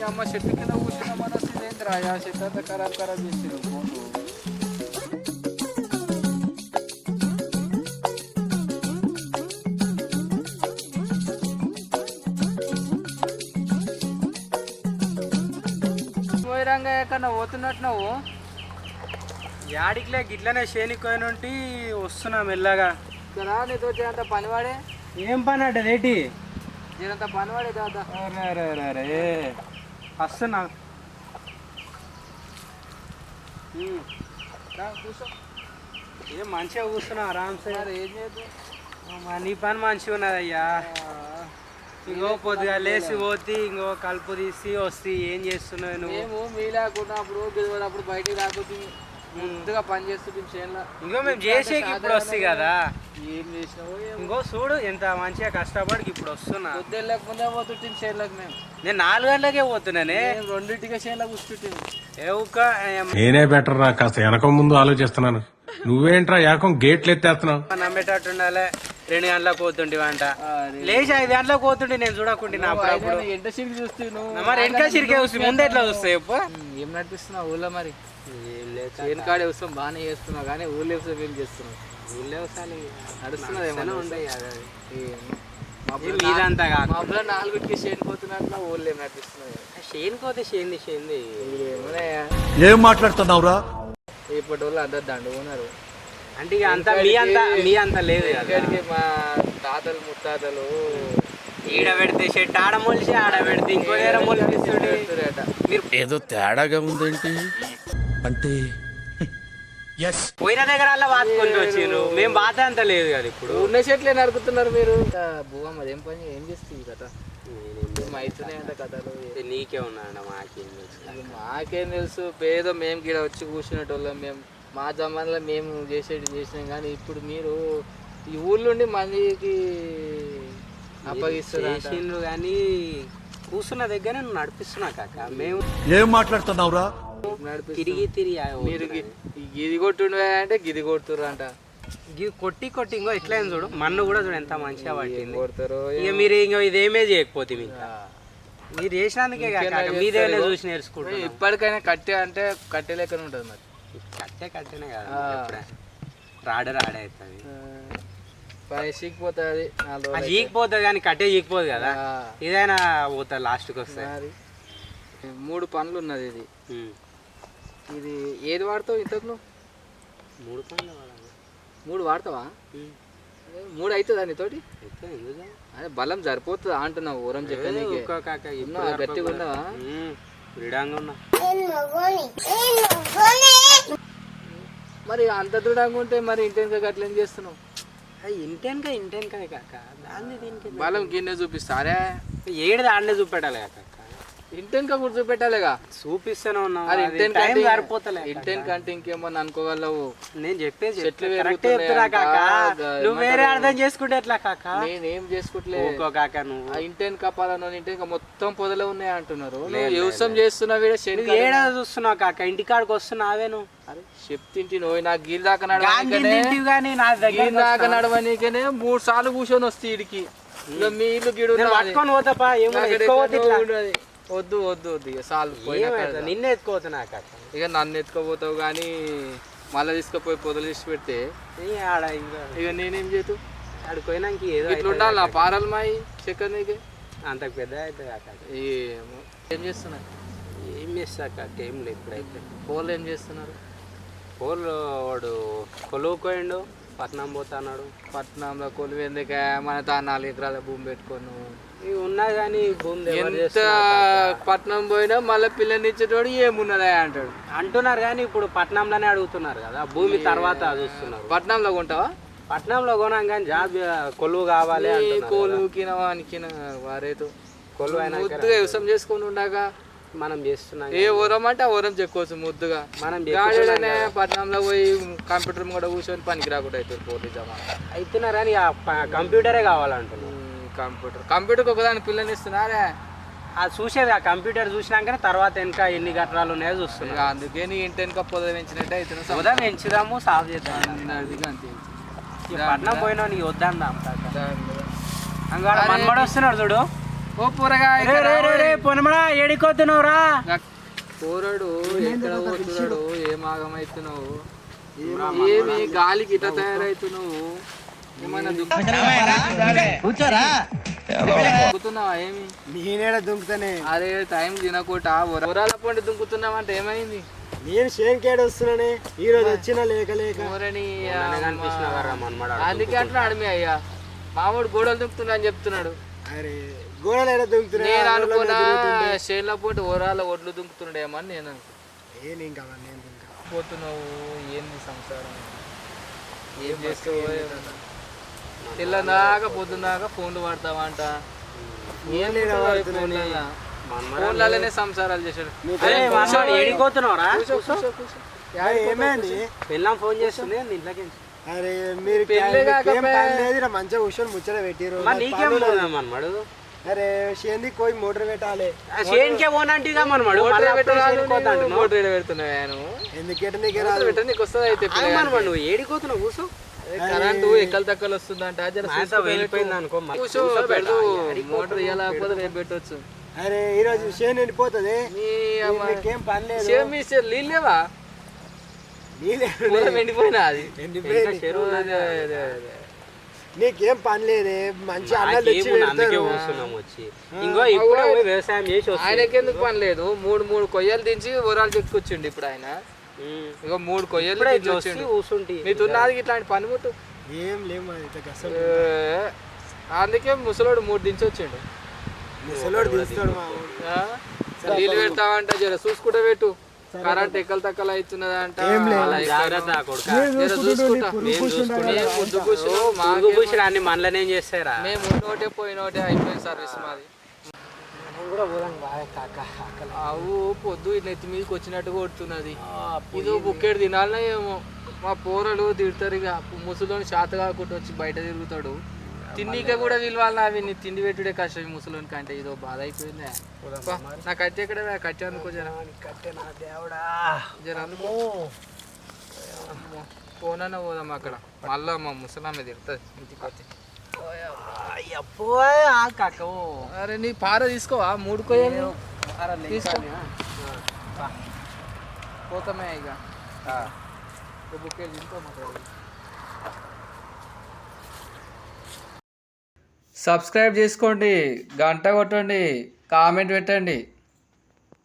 అమ్మ చెట్టు కింద కూర్చున్న మనసు ఏంద్రా ఆ చెట్టు అంతా ఖరాబ్ చేసిరు ఫోన్లు. పోయిరంగా ఎక్కడ పోతున్నట్టు నువ్వు? యాడికిలే గిట్లనే శేనికోయనుంటి వస్తున్నా మెల్లగా. ఇక్కడ నీతో అంత పనివాడే. ఏం పని అంటే రేటి నేనంత పనివాడే దాదా. అరే వస్తున్నా. కూర్చో. ఏం మంచిగా కూర్చున్నా ఆరామ్సే. ఏం చేద్దాం, నీ పని మంచిగా ఉన్నదయ్యా. ఇంకో పొద్దుగా లేచి పోతి ఇంకో కలుపు తీసి వస్తే ఏం చేస్తున్నావు నువ్వు? మేము మీ లేకుండా అప్పుడు గెలవడప్పుడు బయటికి రాకపోతే ముందుగా పని చేస్తుంటే చేనులో. ఇంకో మేము చేసేకి ఇప్పుడు వస్తాయి కదా. ఏం చేసినావు? ఇంకో చూడు ఎంత మంచిగా కష్టపడికి ఇప్పుడు వస్తున్నా. పొద్దు వెళ్ళకముందే పోతుంటే చేనులకు మేము. నేను 4 గంటలకే పోతున్నానే. 2ంటికే చేనులో కూర్చుంటే నేనే బెటర్ రా, కాస్త వెనక ముందు ఆలోచిస్తున్నాను. నువ్వేంట్రా ఏకం గేట్లు ఎత్తేస్తున్నావు? నమ్మేటట్టు ఉండాలి. 2 గంటలకు పోతుంటే వంట లేచి 5 గంటలకు పోతుంటే నేను చూడకుండా అప్పుడప్పుడు ఎంట చిరికి చూస్తున్నావు. మరి వెనక చిరికే వస్తుంది, ముందు ఎట్లా వస్తాయి? ఏం నడిపిస్తున్నావు ఊళ్ళో? మరి చేను కాడే వస్తాం బాగానే చేస్తున్నావు, కానీ ఊళ్ళో వ్యవసాయం ఏం చేస్తున్నావు? ఊళ్ళో వస్తాను నడుస్తున్నది ఏమన్నా ఉంటాయి. మీదంతా కాదు, మా అప్పుడు 4కి చేను పోతున్నట్టు ఊళ్ళో ఏం నడిపిస్తున్నావు? చేనుకోతే చేంది ఏమన్నాయా? ఏం మాట్లాడుతున్నావురా? ఇప్పటి వాళ్ళు అందరు దండు ఉన్నారు అంటే ఇక అంతా మీ అంతా లేదు. ఇక్కడికి మా తాతలు ముత్తాతలు ఈడ పెడితే షెట్ ఆడ మొలిసి ఆడ పెడితే ఇంకో దగ్గర మొలిపిస్తుంటే ఏదో తేడాగా ఉందేంటి అంటే పోయిన దగ్గర అలా బాతుకొని వచ్చిండ్రు. మేము బాత అంత లేదు కదా. ఇప్పుడు ఉన్న చెట్లే నరుకుతున్నారు మీరు. భూమా ఏం పని ఏం చేస్తుంది కథ? అవుతున్నాయి అంత కథలు. నీకే ఉన్నా మాకేం తెలుసు? పేదో మేము గిడ వచ్చి కూర్చునేటోళ్ళం. మేము మా జమాన్లో మేము చేసినాం, కానీ ఇప్పుడు మీరు ఈ ఊళ్ళోండి మందికి అప్పగిస్తున్నారు. కానీ కూర్చున్న దగ్గర నువ్వు నడిపిస్తున్నా కాక. మేము ఏం మాట్లాడుతున్నావురా? తిరిగి మీరు గిది కొట్టుండే అంటే గిది కొడుతుర్రు అంట. కొట్టి ఇంకో ఎట్లా చూడు, మన్ను కూడా చూడు ఎంత మంచిగా పట్టింది. కొడతారు ఇక మీరు ఇంకో ఇదేమే చేయకపోతే మీరు చేసినందుకే కాక మీదేమైనా చూసి నేర్చుకుంటారు. ఇప్పటికైనా కట్టె అంటే కట్టె లెక్కనే ఉంటుంది. మరి కట్టెనే కాదు, రాడే అవుతుంది. చీకిపోతుంది, చీకిపోతుంది కానీ కట్టే చీకిపోదు కదా. ఇదైనా పోతుంది లాస్ట్కి వస్తాయి. 3 పనులు ఉన్నది ఇది. ఇది ఏది వాడతావు ఇంతకు నువ్వు? 3 పనులు వాడాలి. 3 వాడతావా? 3 అవుతుందా నీతోటి? అదే బలం సరిపోతుంది అంటున్నావు. ఊరం చెప్పి గట్టిగా ఉండవా? మరి అంత దృఢంగా ఉంటే మరి ఇంటెనక గట్ల ఏం చేస్తున్నావు? ఇంటెనక కాక బలం గిన్నె చూపిస్తారే. ఏడు దాంట్లో చూపెట్టాలి కాక. ఇంటెనక కూడా చూపెట్టాలిగా. చూపిస్తూనే ఉన్నావు. ఇంటెన్ కంటే ఇంకేమన్నా అనుకోగలవు? నేను చెప్పేసి చెట్లు నువ్వు వేరే అర్థం చేసుకుంటే ఎట్లా కాక? నేనేం చేసుకుంటలే కాక. నువ్వు ఇంటెనక పలానా ఇంటెనక మొత్తం పొదలే ఉన్నాయి అంటున్నారు. వ్యవసాయం చేస్తున్నావు, ఏడా చూస్తున్నావు కాక? ఇంటికాడికి వస్తున్నావే నువ్వు. అరే చెప్తింటి నువ్వు నాకు గీరి దాకా నడవనీకనే 3 సార్లు కూర్చొని వస్తే ఇడికి. మీ ఇల్లు గిడు పట్టుకొని పోతాపా. వద్దు ఇక చాలు. నిన్నే ఎత్తుకోతున్నా ఇక నన్ను ఎత్తుకోపోతావు, కానీ మళ్ళీ తీసుకుపోయి పొదలు తీసి పెడితే ఇక నేనేం చేతు ఆడిపోయినాక ఇట్లా ఉండాలి. నా పారాలు మాయి చక్కెర నీకే అంత పెద్ద అవుతుంది. ఏం చేస్తున్నా? ఏం చేస్తా కాక ఏం లేదు. ఇప్పుడైతే పోలు ఏం చేస్తున్నారు? పోలు వాడు కొలువుకోయిండు, పట్నం పోతున్నాడు. పట్నంలో కొలువు ఎందుకే? మన 4 ఎకరాల భూమి పెట్టుకోను ఉన్నా కానీ భూమి ఎంత పట్నం పోయినా మళ్ళీ పిల్లని ఇచ్చేటోడు ఏమున్నదా అంటాడు. అంటున్నారు కానీ ఇప్పుడు పట్నంలోనే అడుగుతున్నారు కదా. భూమి తర్వాత చూస్తున్నారు. పట్నంలో కొంటావా? పట్నంలో కొనాం కానీ జాబ్ కొలువు కావాలి. కొలువు కినవా అనికిన వారేతో కొలువు అయినా ముద్దుగా వ్యవసాయం చేసుకొని ఉండగా మనం చేస్తున్నాం. ఏ ఓరం అంటే ఆ ఓరం చెప్పుకోవచ్చు ముద్దుగా. మనం పట్నంలో పోయి కంప్యూటర్ కూడా కూర్చొని పనికి రాకుండా అవుతుంది. పోటీ జమా అవుతున్నారు కానీ కంప్యూటరే కావాలంటున్నారు. కంప్యూటర్కి ఒకదాని పిల్లని ఇస్తున్నారే. అది చూసేది ఆ కంప్యూటర్ చూసినాకనే తర్వాత వెనక ఎన్ని గట్రాలు ఉన్నాయో చూస్తున్నా. అందుకే నీ ఇంటి వెనక పొద పెంచినట్టే అవుతుంది. పొద పెంచుదాము, సాగు చేద్దాం. అంతే. పట్నం పోయినా నీకు వద్దాం. అంగాడు మనమడు వస్తున్నాడు చూడు. ఓ పోరగా పొనమడా ఏడికోతున్నావురా? పోరాడు ఎక్కడ పోతున్నాడు, ఏం ఆగమవుతున్నావు, ఏమి గాలికి ఇట్లా తయారవుతున్నావు, ఏమైనా దుంకుతున్నావా ఏమి? నేనేడ దుంకుతానే. అరే టైం తినకోట వరాల పండు దుంకుతున్నావు అంటే ఏమైంది? నేను షేన్కేడ వస్తున్నానే, ఈ రోజు వచ్చినా లేక లేక. అందుకే అంటున్నాడు మీ అయ్యా, మామూడు గోడలు దుంకుతున్నా అని చెప్తున్నాడు. అరే గోడలు ఎడ దుంకుతున్నా? నేను అనుకున్నా షేన్ల పోటీ వరాల ఒడ్లు దుంకుతున్నాడేమో అని నేను పోతున్నావు. ఏంది సంసారం, ఏం చేస్తావు? తెల్లదాకా పొద్దున్నాక ఫోన్లు పడతావంట, ఫోన్లలోనే సంసారాలు చేశాడు. ఏడికోతున్నావురా? ఏమైంది? పెళ్ళాం ఫోన్ చేస్తుంది ఇంట్లోకి. అరే మీరు మంచిగా కూర్చొని ముచ్చట పెట్టిరు. నీకేం మనమాడు? అరే షేంది పోయి మోటార్ పెట్టాలి. షేన్కే పోనంటిగా మనమాడు మోటార్ పెడుతున్నావు. ఎందుకంటే నీకే రాదు, నీకు వస్తుంది అయితే. నువ్వు ఏడికోతున్నావు? కూర్చో. కరెంటు ఎక్కలు తక్కలు వస్తుందంట, వెళ్ళిపోయింది అనుకో. కూర్చో పెడదు, మోటార్ ఇవ్వలేకపోతే రేపు పెట్టవచ్చు. అరే ఈ రోజు షేన్ వెళ్ళిపోతుంది, నీకేం పని లేదు. నీళ్ళు లేవా? ఎండిపోయినా అది నీకేం పని లేదే, మంచి అన్నలు వచ్చి ఇంకో ఇప్పుడు వ్యవసాయం చేసి ఆయనకెందుకు పని లేదు? మూడు కొయ్యలు దించి ఊరాలు చెక్కొచ్చిండు ఇప్పుడు ఆయన. ఇగో 3 కొయ్యలు కూర్చుంటే నీతున్నది ఇట్లాంటి పనిముట్టు ఏం లేవు. అందుకే ముసలోడు 3 దించి వచ్చిండు. ముసలోడు దిస్తాడు. నీళ్ళు పెడతావంట, జర చూసుకుంటా పెట్టు. కరెంట్ ఎక్కలు తక్కలు అవుతున్నదంట, అన్ని మనలనేం చేస్తారా? మేము ఉన్నోటే పోయినోటే అయిపోయింది సర్వీస్ మాది. అవు పొద్దు నెత్తి మీదకి వచ్చినట్టు కొడుతున్నది. ఇది బుక్కెడు తినాలనే ఏమో. మా పోరలు తిడతారు ఇక, ముసలోని శాత కాకుండా వచ్చి బయట తిరుగుతాడు. తిండిక కూడా విలువాలి అవి, నీ తిండి పెట్టుడే కష్టం ముసలోని కంటే. ఇదో బాధ అయిపోయిందా నా కట్టె ఎక్కడ కట్టె అనుకో, జర జర అనుకో. పోనన్నా పోదాం అక్కడ, మళ్ళా మా ముసలామె తిడుతుంది ఇంటికి వచ్చి. అరే నీ పార తీసుకోవా? 3 కొయ్యలు తీసుకో, పోతామే ఇక. బుక్కే తింటా. సబ్స్క్రైబ్ చేసుకోండి, గంట కొట్టండి, కామెంట్ పెట్టండి.